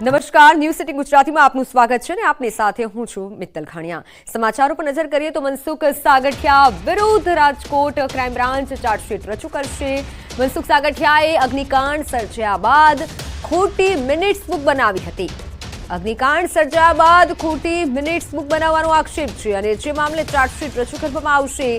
નમસ્કાર, news city ગુજરાતીમાં આપનું સ્વાગત છે ને આપની સાથે હું છું મિત્તલ ખાણિયા। સમાચારો પર નજર કરીએ તો મનસુખ સાગઠિયા વિરુદ્ધ રાજકોટ ક્રાઇમ બ્રાન્ચ ચાર્જશીટ રજૂ કરશે। મનસુખ સાગઠિયાએ અગ્નિકાંડ સર્જ્યા બાદ ખોટી મિનિટ્સ બુક બનાવી હતી। અગ્નિકાંડ સર્જ્યા બાદ ખોટી મિનિટ્સ બુક બનાવવાનો આક્ષેપ છે અને જે મામલે ચાર્જશીટ રજૂ કરવામાં આવશે।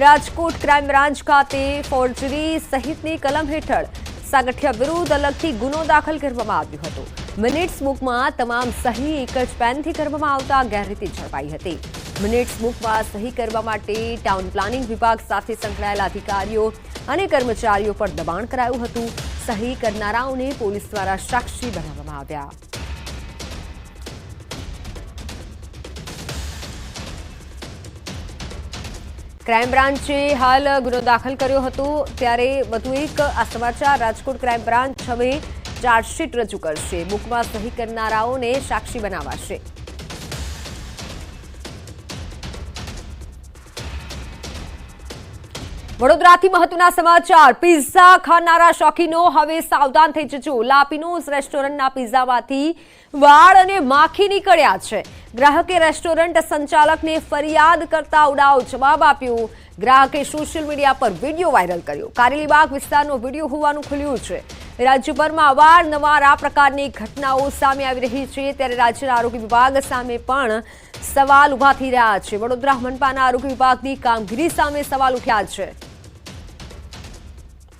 રાજકોટ ક્રાઇમ બ્રાન્ચ ખાતે ફોર્જરી સહિતની કલમ હેઠળ સાગઠિયા વિરુદ્ધ અલગથી ગુનો દાખલ કરવામાં આવ્યો હતો। મિનિટ્સ બુકમાં તમામ સહી એક જ પેનથી કરવામાં આવતા ગેરરીતિ ઝડપાઈ હતી। મિનિટ્સ બુકમાં સહી કરવા માટે ટાઉન પ્લાનિંગ વિભાગ સાથે સંકળાયેલા અધિકારીઓ અને કર્મચારીઓ પર દબાણ કરાયું હતું। સહી કરનારાઓને પોલીસ દ્વારા સાક્ષી બનાવવામાં આવ્યા। ક્રાઇમ બ્રાન્ચે હાલ ગુનો દાખલ કર્યો હતો ત્યારે વધુ એક આ સમાચાર। રાજકોટ ક્રાઇમ બ્રાન્ચ હવે ચાર્જશીટ રજૂ કરશે। બુકમાં સહી કરનારાઓને સાક્ષી બનાવાશે। વડોદરાથી મહત્વના સમાચાર। પિઝા ખાનારા શોખીનો હવે સાવધાન થઈ જજો। લાપીનોઝ રેસ્ટોરન્ટના પિઝામાંથી વાળ અને માખી નીકળ્યા છે। ગ્રાહકે રેસ્ટોરન્ટ સંચાલકને ફરિયાદ કરતા ઉડાવ જવાબ આપ્યો। ગ્રાહકે સોશિયલ મીડિયા પર વિડીયો વાયરલ કર્યો। કારેલીબાગ વિસ્તારનો વિડીયો હોવાનું ખુલ્યું છે। રાજ્યભરમાં અવારનવાર આ પ્રકારની ઘટનાઓ સામે આવી રહી છે ત્યારે રાજ્યના આરોગ્ય વિભાગ સામે પણ સવાલ ઉભા થઈ રહ્યા છે। વડોદરા મનપાના આરોગ્ય વિભાગની કામગીરી સામે સવાલ ઉઠ્યા છે।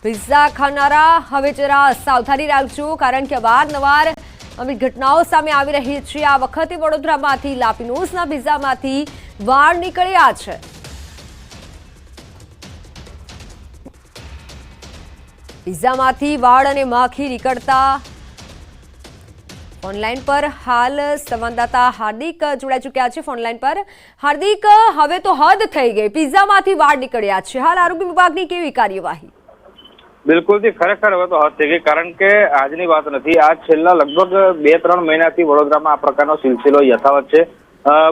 પિઝા ખાનારા હવે જરા સાવધાની રાખજો કારણ કે અવારનવાર આવી ઘટનાઓ સામે આવી રહી છે। આ વખતે વડોદરામાંથી લાપીનોઝના પિઝામાંથી વાળ નીકળ્યા છે। પિઝામાંથી વાળ અને માખી નીકળતા ઓનલાઈન પર હાલ સંવાદદાતા હાર્દિક જોડાઈ ચૂક્યા છે ફોનલાઈન પર। હાર્દિક, હવે તો હદ થઈ ગઈ, પિઝામાંથી વાળ નીકળ્યા છે, હાલ આરોગ્ય વિભાગની કેવી કાર્યવાહી? બિલકુલ થી ખરેખર હવે તો હદ થઈ ગઈ કારણ કે આજની વાત નથી। આજ છેલ્લા લગભગ 2-3 મહિનાથી વડોદરામાં આ પ્રકારનો સિલસિલો યથાવત છે।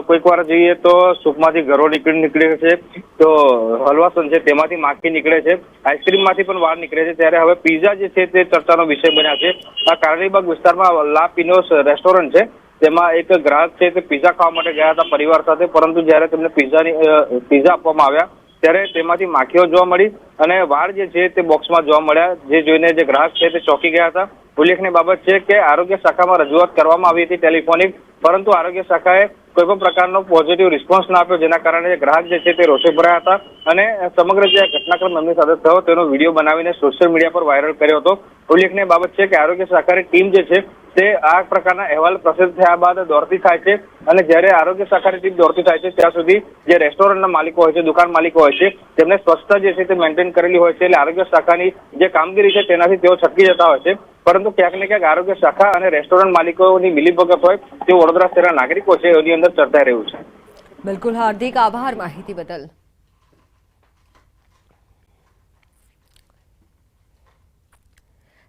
કોઈક વાર જોઈએ તો સૂપમાંથી ગરો નીકળે છે, તો હલવાસન છે તેમાંથી માખી નીકળે છે, આઈસ્ક્રીમમાંથી પણ વાળ નીકળે છે, ત્યારે હવે પિઝા જે છે તે ચર્ચાનો વિષય બન્યા છે। આ કારેલીબાગ વિસ્તારમાં લા પિનોસ રેસ્ટોરન્ટ છે, તેમાં એક ગ્રાહક છે તે પિઝા ખાવા માટે ગયા હતા પરિવાર સાથે, પરંતુ જ્યારે તેમને પિઝા આપવામાં આવ્યા ત્યારે તેમાંથી માખીઓ જોવા મળી અને વાળ જે છે તે બોક્સમાં જોવા મળ્યા, જે જોઈને જે ગ્રાહક છે તે ચોંકી ગયા હતા। ઉલ્લેખનીય બાબત છે કે આરોગ્ય શાખામાં રજૂઆત કરવામાં આવી હતી ટેલિફોનિક, પરંતુ આરોગ્ય શાખાએ કોઈ પણ પ્રકારનો પોઝિટિવ રિસ્પોન્સ ના આપ્યો, જેના કારણે ગ્રાહક જે છે તે રોષે ભરાયા હતા અને સમગ્ર જે ઘટનાક્રમ એમની સાથે થયો તેનો વિડીયો બનાવીને સોશિયલ મીડિયા પર વાયરલ કર્યો હતો। ઉલ્લેખનીય બાબત છે કે આરોગ્ય શાખાની ટીમ જે છે તે આ પ્રકારના અહેવાલ પ્રસિદ્ધ થયા બાદ દોડતી થાય છે અને જ્યારે આરોગ્ય શાખાની ટીમ દોડતી થાય છે ત્યાં સુધી જે રેસ્ટોરન્ટના માલિકો હોય છે, દુકાન માલિકો હોય છે, તેમને સ્વચ્છતા જે છે તે મેન્ટેન કરેલી હોય છે, એટલે આરોગ્ય શાખાની જે કામગીરી છે તેનાથી તેઓ છટકી જતા હોય છે। પરંતુ ક્યાંક ને ક્યાંક આરોગ્ય શાખા અને રેસ્ટોરન્ટ માલિકોની મિલીભગત હોય તે વડોદરા શહેરના નાગરિકો છે એની અંદર ચર્ચાઈ રહ્યું છે। બિલકુલ હાર્દિક, આભાર માહિતી બદલ।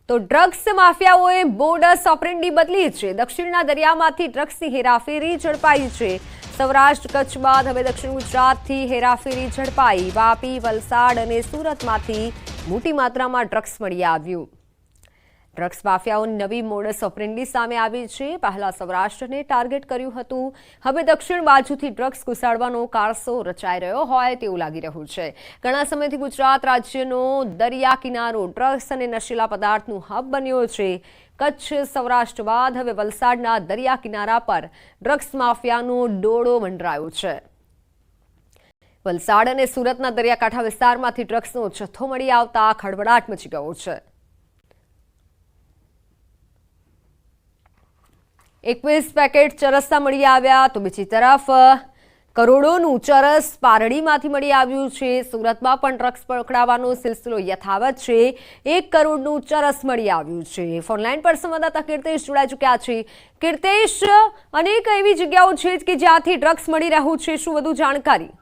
તો ડ્રગ્સ માફિયાઓએ મોડસ ઓપરેન્ડી બદલી છે। દક્ષિણના દરિયામાંથી ડ્રગ્સની હેરાફેરી ઝડપાઈ છે। સૌરાષ્ટ્ર કચ્છ બાદ હવે દક્ષિણ ગુજરાતથી હેરાફેરી ઝડપાઈ। વાપી, વલસાડ અને સુરતમાંથી મોટી માત્રામાં ડ્રગ્સ મળી આવ્યું। ડ્રગ્સ માફિયાઓની નવી મોડસ ઓપરેન્ડી સામે આવી છે। પહેલા સૌરાષ્ટ્રને ટાર્ગેટ કર્યું હતું, હવે દક્ષિણ બાજુથી ડ્રગ્સ ઘુસાડવાનો કારસો રચાઈ રહ્યો હોય તેવું લાગી રહ્યું છે। ઘણા સમયથી ગુજરાત રાજ્યનો દરિયા કિનારો ડ્રગ્સ અને નશીલા પદાર્થનું હબ બન્યો છે। કચ્છ, સૌરાષ્ટ્ર બાદ હવે વલસાડના દરિયા કિનારા પર ડ્રગ્સ માફિયાનો ડોળો મંડરાયો છે। વલસાડ અને સુરતના દરિયાકાંઠા વિસ્તારમાંથી ડ્રગ્સનો જથ્થો મળી આવતા ખળભળાટ મચી ગયો છે। 21 પેકેટ ચરસના મળી આવ્યા તો બીજી તરફ કરોડોનું ચરસ પારડીમાંથી મળી આવ્યું છે। સુરતમાં પણ ડ્રગ્સ પકડાવાનો સિલસિલો યથાવત છે। 1 કરોડનું ચરસ મળી આવ્યું છે। ફોનલાઈન પર સંવાદદાતા કીર્તેશ જોડાઈ ચૂક્યા છે। કીર્તેશ, અનેક એવી જગ્યાઓ છે કે જ્યાંથી ડ્રગ્સ મળી રહ્યું છે, શું વધુ જાણકારી?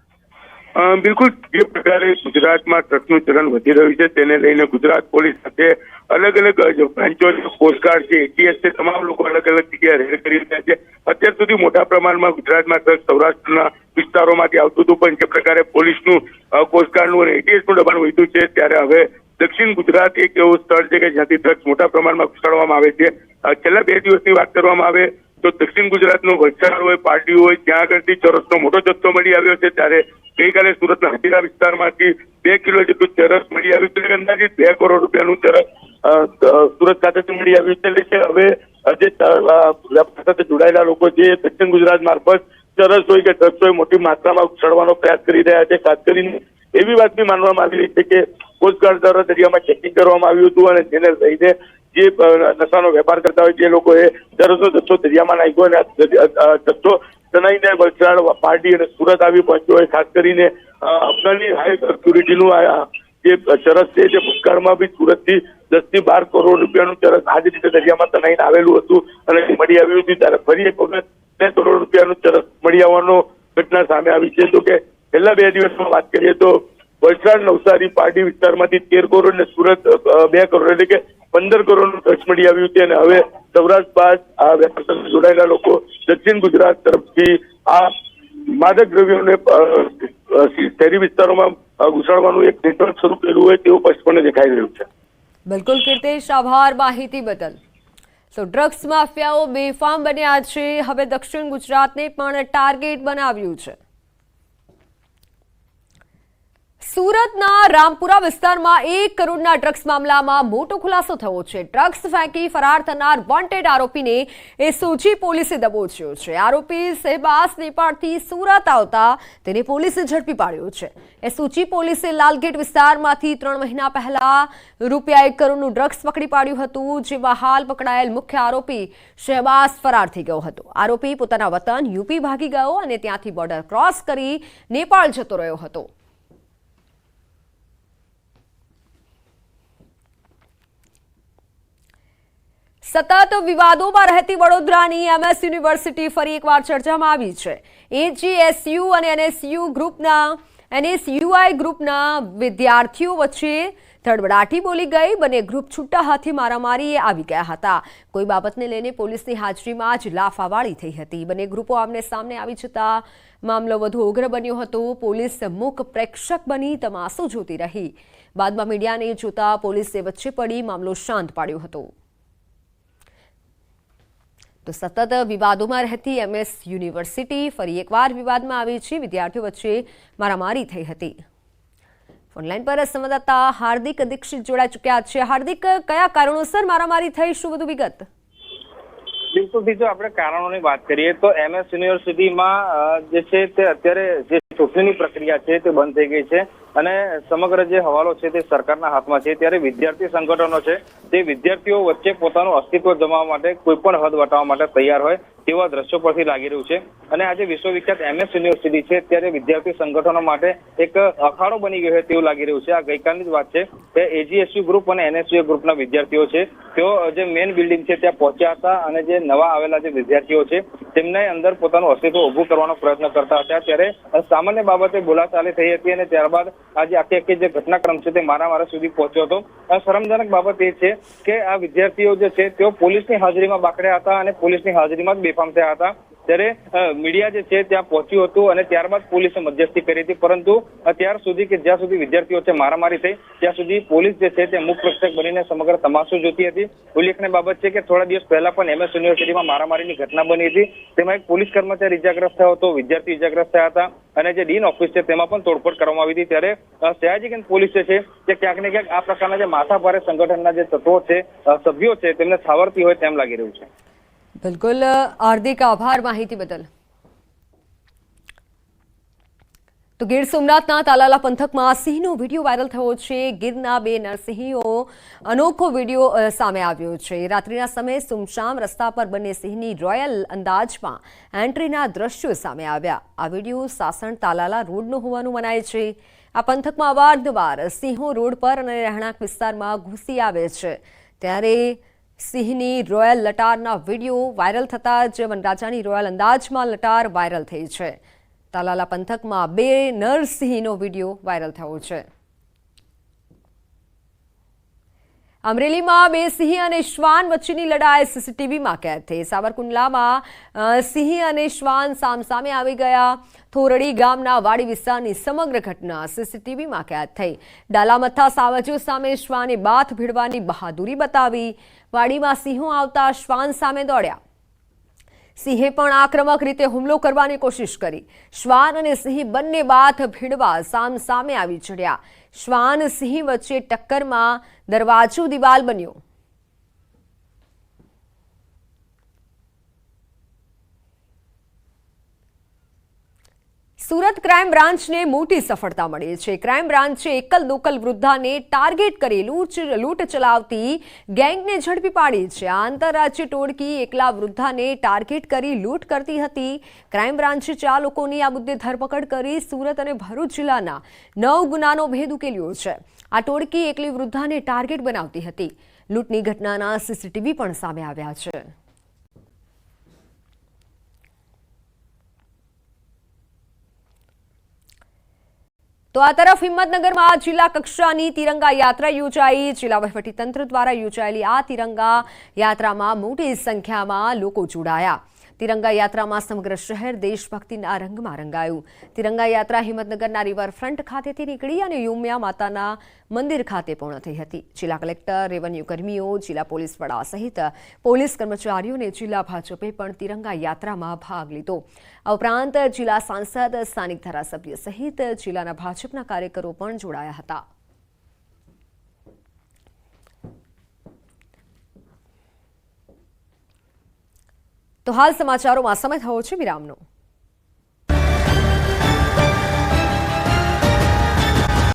બિલકુલ, જે પ્રકારે ગુજરાતમાં ડ્રગ્સનું ચલણ વધી રહ્યું છે તેને લઈને ગુજરાત પોલીસ સાથે અલગ અલગ બ્રાન્ચો, કોસ્ટગાર્ડ છે, એટીએસ છે, તમામ લોકો અલગ અલગ જગ્યાએ રેડ કરી રહ્યા છે। અત્યાર સુધી મોટા પ્રમાણમાં ગુજરાતમાં ડ્રગ્સ સૌરાષ્ટ્રના વિસ્તારોમાંથી આવતું હતું, પણ જે પ્રકારે પોલીસનું, કોસ્ટગાર્ડનું અને એટીએસનું દબાણ વધ્યું છે ત્યારે હવે દક્ષિણ ગુજરાત એક એવું સ્થળ છે કે જ્યાંથી ડ્રગ્સ મોટા પ્રમાણમાં ઘુસાડવામાં આવે છે. છેલ્લા 2 દિવસની વાત કરવામાં આવે તો દક્ષિણ ગુજરાતનો વલસાડ હોય, પારડી હોય, ત્યાં આગળથી ચરસનો મોટો જથ્થો મળી આવ્યો છે. ત્યારે ગઈકાલે સુરતના હજીરા વિસ્તારમાંથી 2 કિલો જેટલું ચરસ મળી આવ્યું છે. અંદાજિત 2 કરોડ રૂપિયાનું ચરસ સુરત ખાતેથી મળી આવ્યું છે. એટલે કે હવે જે વ્યાપાર સાથે જોડાયેલા લોકો છે દક્ષિણ ગુજરાત મારફત ચરસ હોય કે ડ્રગ્સ હોય મોટી માત્રામાં ઘુસાડવાનો પ્રયાસ કરી રહ્યા છે. ખાસ કરીને એવી વાત બી માનવામાં આવી રહી છે કે કોસ્ટગાર્ડ દ્વારા દરિયામાં ચેકિંગ કરવામાં આવ્યું હતું અને જેને લઈને જે નશાનો વેપાર કરતા હોય તે લોકોએ ચરસનો જથ્થો દરિયામાં નાખ્યો અને જથ્થો તણાઈને વલસાડ, પારડી અને સુરત આવી પહોંચ્યો હોય. ખાસ કરીને અફઘાની હાઈ સિક્યુરિટીનું જે ચરસ છે તે ભૂતકાળમાં બી સુરતથી 10 થી 12 કરોડ રૂપિયાનું ચરસ આ જ રીતે દરિયામાં તણાઈને આવેલું હતું અને મળી આવ્યું હતું. ત્યારે ફરી એક વખત 2 કરોડ રૂપિયાનું ચરસ મળી આવવાનો ઘટના સામે આવી છે. તો કે છેલ્લા 2 દિવસમાં વાત કરીએ તો વલસાડ, નવસારી, પારડી વિસ્તારમાંથી 13 કરોડ અને સુરત 2 કરોડ એટલે કે 15 કરોડનું ડ્રગ્સ મળી આવ્યું છે. અને હવે સૌરાષ્ટ્ર બાદ આ વેપાર સાથે જોડાયેલા લોકો દક્ષિણ ગુજરાત તરફથી આ માદક દ્રવ્યોને શહેરી વિસ્તારોમાં ઘુસાડવાનું એક નેટવર્ક શરૂ કર્યું હોય તેવું સ્પષ્ટપણે દેખાઈ રહ્યું છે. બિલકુલ કીર્તેશ, આભાર માહિતી બદલ. તો ડ્રગ્સ માફિયાઓ બેફામ બન્યા છે. હવે દક્ષિણ ગુજરાતને પણ ટાર્ગેટ બનાવ્યું છે. સુરતના રામપુરા વિસ્તારમાં 1 કરોડના ડ્રગ્સ મામલામાં મોટો ખુલાસો થયો છે. ડ્રગ્સ ફેંકી ફરાર થનાર વોન્ટેડ આરોપીને એસઓજી પોલીસે દબોચ્યો છે. આરોપી શહેબાઝ નેપાળથી સુરત આવતા તેને પોલીસે ઝડપી પાડ્યો છે. એસઓજી પોલીસે લાલગેટ વિસ્તારમાંથી 3 મહિના પહેલા રૂપિયા 1 કરોડનું ડ્રગ્સ પકડી પાડ્યું હતું, જેમાં હાલ પકડાયેલ મુખ્ય આરોપી શહેબાઝ ફરાર થઈ ગયો હતો. આરોપી પોતાના વતન યુપી ભાગી ગયો અને ત્યાંથી બોર્ડર ક્રોસ કરી નેપાળ જતો રહ્યો હતો. સતત વિવાદોમાં રહેતી વડોદરાની MS યુનિવર્સિટી ફરી એકવાર ચર્ચામાં આવી છે. AGSU અને NSUI ગ્રુપના વિદ્યાર્થીઓ વચ્ચે ધડબડાટી બોલી ગઈ. બંને ગ્રુપ છૂટા હાથે મારામારીએ આવી ગયા હતા. કોઈ બાબતને લઈને પોલીસની હાજરીમાં જ લાફાવાળી થઈ હતી. બંને ગ્રુપો આમને સામને આવી જતા મામલો વધુ ઉગ્ર બન્યો હતો. પોલીસ મૂક પ્રેક્ષક બની તમાશો જોતી રહી. બાદમાં મીડિયાને જોતા પોલીસે વચ્ચે પડી મામલો શાંત પાડ્યો હતો. તો સતત વિવાદોમાં રહેતી MS યુનિવર્સિટી ફરી એકવાર વિવાદમાં આવી છે. વિદ્યાર્થીઓ વચ્ચે મારામારી થઈ હતી. ઓનલાઈન પર સંવાદદાતા હાર્દિક દીક્ષિત જોડાઈ ચૂક્યા છે. હાર્દિક, કયા કારણોસર મારામારી થઈ, શું વધુ વિગત? બિલકુલ, જો આપણે કારણોની વાત કરીએ તો MS યુનિવર્સિટીમાં જે છે તે અત્યારે જે ચૂંટણીની પ્રક્રિયા છે તે બંધ થઈ ગઈ છે અને સમગ્ર જે હવાલો છે તે સરકારના હાથમાં છે. ત્યારે વિદ્યાર્થી સંગઠનો છે તે વિદ્યાર્થીઓ વચ્ચે પોતાનું અસ્તિત્વ જમાવવા માટે કોઈ પણ હદ વટાવવા માટે તૈયાર હોય તેવા દ્રશ્યો પરથી લાગી રહ્યું છે. અને આજે વિશ્વવિખ્યાત MS યુનિવર્સિટી છે ત્યારે વિદ્યાર્થી સંગઠનો માટે એક અખાડો બની ગયો છે તેવું લાગી રહ્યું છે. આ ગઈકાલની જ વાત છે કે AGSU ગ્રુપ અને NSUI ગ્રુપના વિદ્યાર્થીઓ છે તેઓ જે મેઇન બિલ્ડિંગ છે ત્યાં પહોંચ્યા હતા અને જે નવા આવેલા જે વિદ્યાર્થીઓ છે તેમને અંદર પોતાનું અસ્તિત્વ ઉભું કરવાનો પ્રયત્ન કરતા હતા. ત્યારે સામાન્ય બાબતે બોલાચાલી થઈ હતી અને ત્યારબાદ આજે આખી જે ઘટનાક્રમ છે તે મારામારી સુધી પહોંચ્યો હતો. શરમજનક બાબત એ છે કે આ વિદ્યાર્થીઓ જે છે તેઓ પોલીસની હાજરીમાં બાકડ્યા હતા અને પોલીસની હાજરીમાં જ બેફામ થયા હતા. ત્યારે મીડિયા જે છે ત્યાં પહોંચ્યું હતું અને ત્યારબાદ પોલીસે મધ્યસ્થી કરી હતી. પરંતુ અત્યાર સુધી કે જ્યાં સુધી વિદ્યાર્થીઓ છે મારામારી થઈ ત્યાં સુધી પોલીસ જે છે તે મુખ પ્રેક્ષક બનીને સમગ્ર તમાશો જોતી હતી. ઉલ્લેખનીય બાબત છે કે થોડા દિવસ પહેલા પણ MS યુનિવર્સિટીમાં મારામારીની ઘટના બની હતી. તેમાં એક પોલીસ કર્મચારી ઇજાગ્રસ્ત થયો હતો, વિદ્યાર્થી ઇજાગ્રસ્ત થયા હતા અને જે ડીન ઓફિસ છે તેમાં પણ તોડફોડ કરવામાં આવી હતી. ત્યારે સયાજીગંજ પોલીસ છે તે ક્યાંક ને ક્યાંક આ પ્રકારના જે માથાભારે સંગઠનના જે તત્વો છે, સભ્યો છે તેમને છાવરતી હોય તેમ લાગી રહ્યું છે. બિલકુલ હાર્દિક, આભાર માહિતી બદલ. તો ગીર સોમનાથના તાલાલા પંથકમાં સિંહનો વિડીયો વાયરલ થયો છે. ગીરના 2 નરસિંહો અનોખો વિડીયો સામે આવ્યો છે. રાત્રિના સમયે સુમસામ રસ્તા પર બંને સિંહની રોયલ અંદાજમાં એન્ટ્રીના દ્રશ્યો સામે આવ્યા. આ વિડીયો સાસણ તાલાલા રોડનો હોવાનું મનાય છે. આ પંથકમાં અવારનવાર સિંહો રોડ પર અને રહેણાંક વિસ્તારમાં ઘૂસી આવે છે. ત્યારે સિંહની રોયલ લટારના વિડીયો વાયરલ થતાં જ વનરાજાની રોયલ અંદાજમાં લટાર વાયરલ થઈ છે. તાલાલા પંથકમાં 2 નરસિંહનો વિડીયો વાયરલ થયો છે. અમરેલીમાં બે સિંહ અને શ્વાન વચ્ચેની લડાઈ સીસીટીવીમાં કેદ થઈ. સાવરકુંડલામાં સિંહ અને શ્વાન સામસામે આવી ગયા. થોરડી ગામના વાડી વિસ્તારની સમગ્ર ઘટના સીસીટીવીમાં કેદ થઈ. ડાલામથ્થા સાવજો સામે શ્વાને બાથ ભીડવાની બહાદુરી બતાવી. વાડીમાં સિંહો આવતા શ્વાન સામે દોડ્યા. સિંહે પણ આક્રમક રીતે હુમલો કરવાની કોશિશ કરી. શ્વાન અને સિંહ બંને બાથ ભીડવા સામસામે આવી ચડ્યા. શ્વાન સિંહ વચ્ચે ટક્કરમાં દરવાજો દિવાલ બન્યો. સુરત ક્રાઇમ બ્રાન્ચને મોટી સફળતા મળી છે. ક્રાઇમ બ્રાન્ચે એકલ દોકલ વૃદ્ધાને ટાર્ગેટ કરી લૂંટ ચલાવતી ગેંગને ઝડપી પાડી છે. આ આંતરરાજ્ય ટોળકી એકલા વૃદ્ધાને ટાર્ગેટ કરી લૂંટ કરતી હતી. ક્રાઇમ બ્રાન્ચે 4 લોકોની આ મુદ્દે ધરપકડ કરી સુરત અને ભરૂચ જિલ્લાના 9 ગુનાનો ભેદ ઉકેલ્યો છે. આ ટોળકી એકલી વૃદ્ધાને ટાર્ગેટ બનાવતી હતી. લૂંટની ઘટનાના સીસીટીવી પણ સામે આવ્યા છે. તો આ તરફ હિંમતનગરમાં જિલ્લા કક્ષાની તિરંગા યાત્રા યોજાઈ. જિલ્લા વહીવટીતંત્ર દ્વારા યોજાયેલી આ તિરંગા યાત્રામાં મોટી સંખ્યામાં લોકો જોડાયા. તિરંગા યાત્રામાં સમગ્ર શહેર દેશભક્તિના રંગમાં રંગાયું. તિરંગા યાત્રા હિંમતનગરના રિવરફ્રન્ટ ખાતેથી નીકળી અને ઉમિયા માતાના મંદિર ખાતે પૂર્ણ થઈ હતી. જિલ્લા કલેક્ટર, રેવન્યુ કર્મીઓ, જિલ્લા પોલીસ વડા સહિત પોલીસ કર્મચારીઓ અને જિલ્લા ભાજપે પણ તિરંગા યાત્રામાં ભાગ લીધો. આ ઉપરાંત જિલ્લા સાંસદ, સ્થાનિક ધારાસભ્ય સહિત જિલ્લાના ભાજપના કાર્યકરો પણ જોડાયા હતા. તો હાલ સમાચારોમાં સમય થયો છે વિરામનો.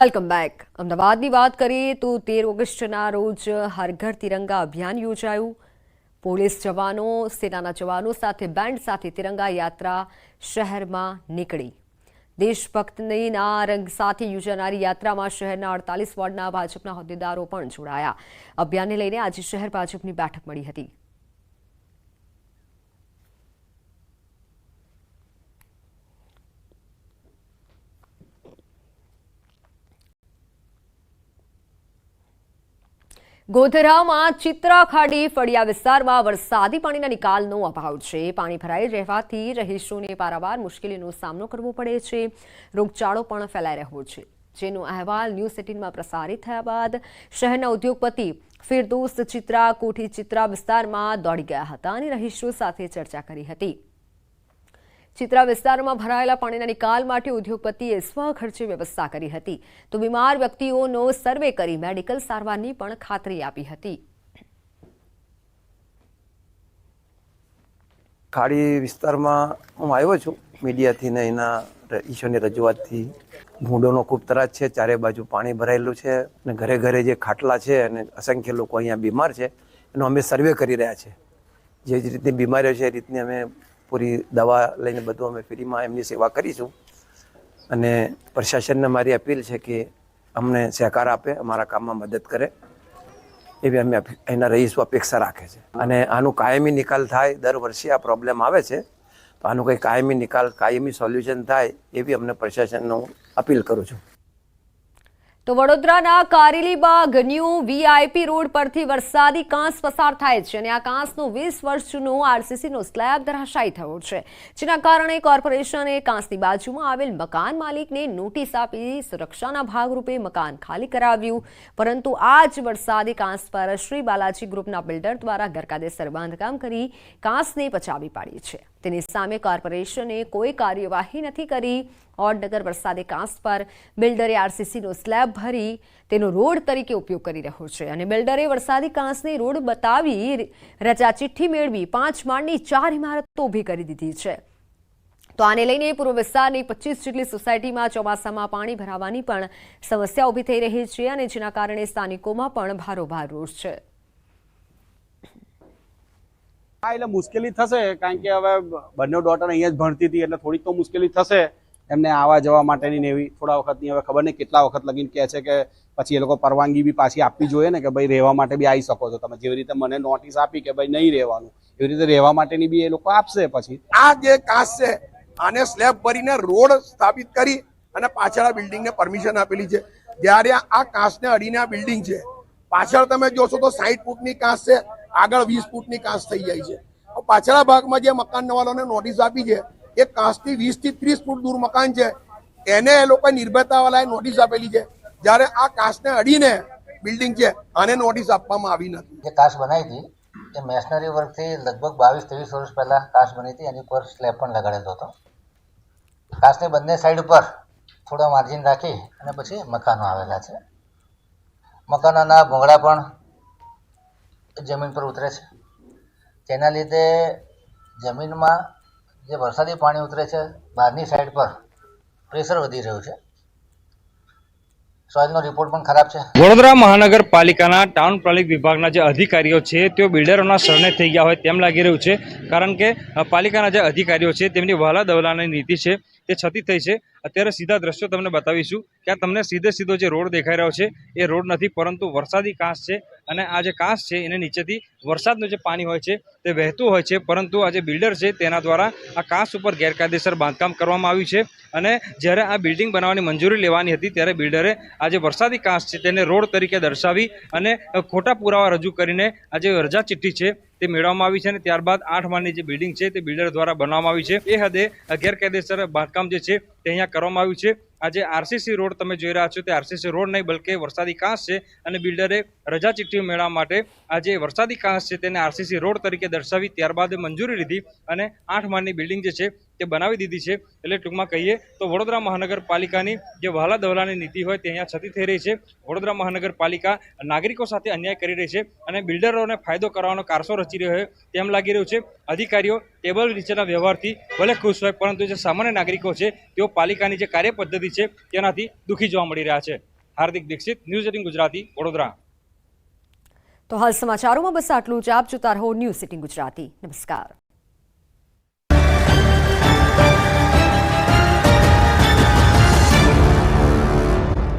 Welcome back. અમદાવાદની વાત કરીએ તો 13 ઓગસ્ટના રોજ હર ઘર તિરંગા અભિયાન યોજાયું. પોલીસ જવાનો, સેનાના જવાનો સાથે બેન્ડ સાથે તિરંગા યાત્રા શહેરમાં નીકળી. દેશભક્તિના રંગ સાથે યોજાનારી યાત્રામાં શહેરના 48 વોર્ડના ભાજપના હોદ્દેદારો પણ જોડાયા. અભિયાનને લઈને આજે શહેર ભાજપની બેઠક મળી હતી. ગોધરામાં ચિત્રા ખાડી ફળિયા વિસ્તારમાં વરસાદી પાણીના નિકાલનો અભાવ છે. પાણી ભરાઈ રહેવાથી રહીશોને પારાવાર મુશ્કેલીનો સામનો કરવો પડે છે. રોગચાળો પણ ફેલાઈ રહ્યો છે, જેનો અહેવાલ ન્યૂઝ 18માં પ્રસારિત થયા બાદ શહેરના ઉદ્યોગપતિ ફિરદોસ ચિત્રા કોઠી ચિત્રા વિસ્તારમાં દોડી ગયા હતા અને રહીશો સાથે ચર્ચા કરી હતી. ચિત્રા વિસ્તારમાં ભરાયેલા પાણીના નિકાલ માટે ઉદ્યોગપતિએ સ્વખર્ચે વ્યવસ્થા કરી હતી. તો બીમાર વ્યક્તિઓનો સર્વે કરી મેડિકલ સારવારની પણ ખાતરી આપી હતી. ખાડી વિસ્તારમાં હું આવ્યો છું મીડિયાથી ને એના ઈશ્વરની રજૂઆતથી. ભૂંડોનો ખૂબ ત્રાસ છે, ચારે બાજુ પાણી ભરાયેલું છે અને ઘરે ઘરે જે ખાટલા છે અને અસંખ્ય લોકો અહીંયા બીમાર છે એનો અમે સર્વે કરી રહ્યા છે. જે રીતની બીમારીઓ છે એ રીતની અમે પૂરી દવા લઈને બધું અમે ફ્રીમાં એમની સેવા કરીશું. અને પ્રશાસનને મારી અપીલ છે કે અમને સહકાર આપે, અમારા કામમાં મદદ કરે એવી અમે એના રહીશો અપેક્ષા રાખે છે. અને આનું કાયમી નિકાલ થાય. દર વર્ષે આ પ્રોબ્લેમ આવે છે, તો આનું કંઈ કાયમી નિકાલ, કાયમી સોલ્યુશન થાય એવી અમને પ્રશાસનનો અપીલ કરું છું. તો વડોદરાના કારેલીબાગ ન્યૂ વીઆઈપી રોડ પરથી વરસાદી કાંસ પસાર થાય છે અને આ કાંસનો 20 વર્ષ જૂનો આરસીસીનો સ્લેબ ધરાશાયી થયો છે, જેના કારણે કોર્પોરેશને કાંસની બાજુમાં આવેલ મકાન માલિકને નોટિસ આપી સુરક્ષાના ભાગરૂપે મકાન ખાલી કરાવ્યું. પરંતુ આ જ વરસાદી કાંસ પર શ્રી બાલાજી ગ્રુપના બિલ્ડર દ્વારા ગેરકાયદેસર બાંધકામ કરી કાંસને પચાવી પાડી છે. તેની સામે કોર્પોરેશને કોઈ કાર્યવાહી નથી કરી. ઓડનગર વરસાદી કાંસ પર બિલ્ડરે આરસીસીનો સ્લેબ ભરી તેનો રોડ તરીકે ઉપયોગ કરી રહ્યો છે અને બિલ્ડરે વરસાદી કાંસને રોડ બતાવી રજા ચિઠ્ઠી મેળવી 5 માળની 4 ઇમારતો ઊભી કરી દીધી છે. તો આને લઈને પૂર્વ વિસ્તારની 25 જેટલી સોસાયટીમાં ચોમાસામાં પાણી ભરાવાની પણ સમસ્યા ઊભી થઈ રહી છે અને જેના કારણે સ્થાનિકોમાં પણ ભારોભાર રોષ છે. હા, એટલે મુશ્કેલી થશે, કારણ કે હવે બંને ડોટર અહીંયા જ ભણતી હતી એટલે થોડીક તો મુશ્કેલી થશે એમને આવવા જવા માટેની ને એવી. થોડા વખતની હવે ખબર નહીં કેટલા વખત લગીને કહે છે કે પછી એ લોકો પરવાનગી બી પાછી આપવી જોઈએ ને કે ભાઈ રહેવા માટે બી આવી શકો છો તમે. જેવી રીતે મને નોટિસ આપી કે ભાઈ નહીં રહેવાનું, એવી રીતે રહેવા માટેની બી એ લોકો આપશે. પછી આ જે કાંસ છે આને સ્લેબ ભરીને રોડ સ્થાપિત કરી અને પાછળ બિલ્ડિંગને પરમિશન આપેલી છે. જ્યારે આ કાંસને અડીને આ બિલ્ડિંગ છે પાછળ તમે જોશો તો 60 ફૂટની કાંસ છે, આગળ 20 ફૂટની કાંસ થઈ જાય છે. પાછળના ભાગમાં જે મકાનવાળાને નોટિસ આપી છે એ કાંસથી 20 થી 30 ફૂટ દૂર મકાન છે, એને એ લોકો નિર્ભયતાવાળાએ નોટિસ આપેલી છે. જ્યારે આ કાંસને અડીને બિલ્ડિંગ છે આને નોટિસ આપવામાં આવી નથી. જે કાચ બનાવી હતી એ મેશનરી વર્કથી લગભગ 22-23 વર્ષ પહેલા કાચ બની હતી. એની પર સ્લેબ પણ લગાડેલો હતો. કાચની બંને સાઈડ ઉપર થોડા માર્જિન રાખી અને પછી મકાનો આવેલા છે. મકાનોના ભોંગળા પણ જમીન પર ઉતરે છે. તેના લીધે જમીનમાં જે વરસાદી પાણી ઉતરે છે બહારની સાઈડ પર પ્રેશર વધી રહ્યું છે. સોઇલનો રિપોર્ટ પણ ખરાબ છે. વડોદરા મહાનગરપાલિકાના ટાઉન પ્લાનિંગ વિભાગના જે અધિકારીઓ છે તેઓ બિલ્ડરોના શરણે થઈ ગયા હોય તેમ લાગી રહ્યું છે, કારણ કે પાલિકાના જે અધિકારીઓ છે તેમની વહાલા દવલાની નીતિ છે તે છતી થઈ છે. અત્યારે સીધા દ્રશ્યો તમને બતાવીશું કે આ તમને સીધો જે રોડ દેખાઈ રહ્યો છે એ રોડ નથી, પરંતુ વરસાદી કાંસ છે. અને આ જે કાંસ છે એને નીચેથી વરસાદનું જે પાણી હોય છે તે વહેતું હોય છે, પરંતુ આ જે બિલ્ડર છે તેના દ્વારા આ કાંસ ઉપર ગેરકાયદેસર બાંધકામ કરવામાં આવ્યું છે. અને જ્યારે આ બિલ્ડિંગ બનાવવાની મંજૂરી લેવાની હતી ત્યારે બિલ્ડરે આ જે વરસાદી કાંસ છે તેને રોડ તરીકે દર્શાવી અને ખોટા પુરાવા રજૂ કરીને આ જે રજા ચિઠ્ઠી છે તે મેળવવામાં આવી છે. અને ત્યારબાદ 8 માળની જે બિલ્ડિંગ છે તે બિલ્ડર દ્વારા બનાવવામાં આવી છે. એ હદે ગેરકાયદેસર બાંધકામ જે છે તે અહીંયા કરવામાં આવ્યું છે. આ જે આરસીસી રોડ તમે જોઈ રહ્યા છો તે આરસીસી રોડ નહીં, બલકે વરસાદી કાંસ છે. અને બિલ્ડરે રજા ચિઠ્ઠીઓ મેળવવા માટે આ જે વરસાદી કાંસ છે તેને આરસીસી રોડ તરીકે દર્શાવી ત્યારબાદ મંજૂરી લીધી અને 8 માળની બિલ્ડિંગ જે છે તે બનાવી દીધી છે. એટલે ટૂંકમાં કહીએ તો વડોદરા મહાનગરપાલિકાની જે વહાલા દવલાની નીતિ હોય તે અહીંયા છતી થઈ રહી છે. વડોદરા મહાનગરપાલિકા નાગરિકો સાથે અન્યાય કરી રહી છે અને બિલ્ડરોને ફાયદો કરવાનો કારસો રચી રહ્યો હોય તેમ લાગી રહ્યું છે. અધિકારીઓ ટેબલ નીચેના વ્યવહારથી ભલે ખુશ હોય, પરંતુ જે સામાન્ય નાગરિકો છે તેઓ પાલિકાની જે કાર્ય પદ્ધતિ છે તેનાથી દુઃખી જોવા મળી રહ્યા છે. હાર્દિક દીક્ષિત, ન્યૂઝ 18 ગુજરાતી, વડોદરા. તો હાલ સમાચારોમાં બસ આટલું જ. આપ જોતા રહો ન્યૂઝ 18 ગુજરાતી. નમસ્કાર.